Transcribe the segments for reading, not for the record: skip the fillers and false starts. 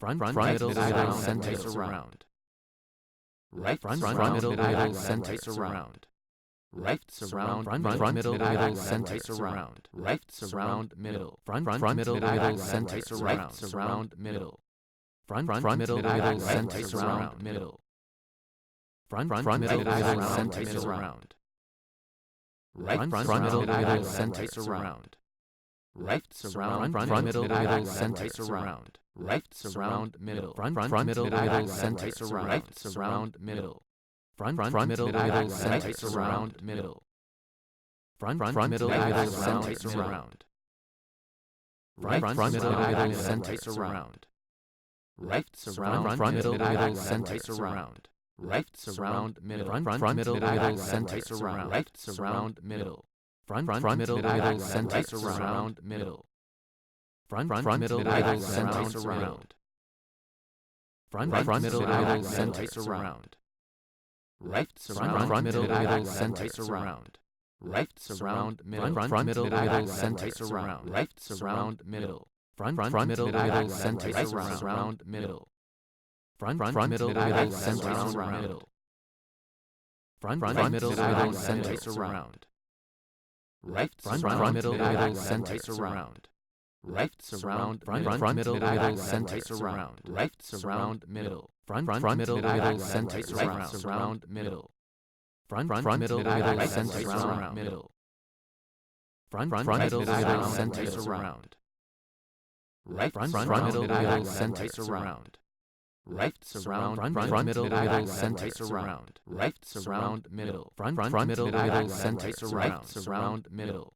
middle, center, surround. Right, middle, center, surround. Right, surround, middle, center, surround. Right, surround, middle. Middle, center, surround, middle. Middle, center, surround, middle. Middle, center, surround. Right, middle, center, surround. Right, surround, middle, center, surround. Right, surround, middle. Middle, center, surround. Right, surround, middle. Middle, center, surround, middle. Middle, center, surround. Right, middle, center, surround. Right, surround, middle, center, surround. Right, surround, middle. Middle, center, surround. Right, surround, middle. Middle, center, surround, middle. Middle, center, surround. Middle, center, surround. Right, surround, middle, center, surround. Right, surround, middle. Middle, center, surround. Right, surround, middle. Middle, center, surround, middle. Middle, center, surround, middle. Middle, center, surround. Right, surround, middle, center, surround. Right, surround, middle, center, surround. Right, surround, middle. Middle, center, surround, middle. Middle, center, surround, middle. Middle, center, surround. Right, middle, center, surround. Right, surround, middle, center, surround. Right, surround, middle. Middle, center, surround, middle.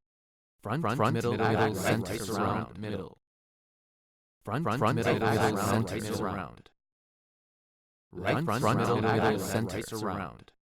Middle, center, surround, middle. Middle, center, surround. Right, middle, center, surround.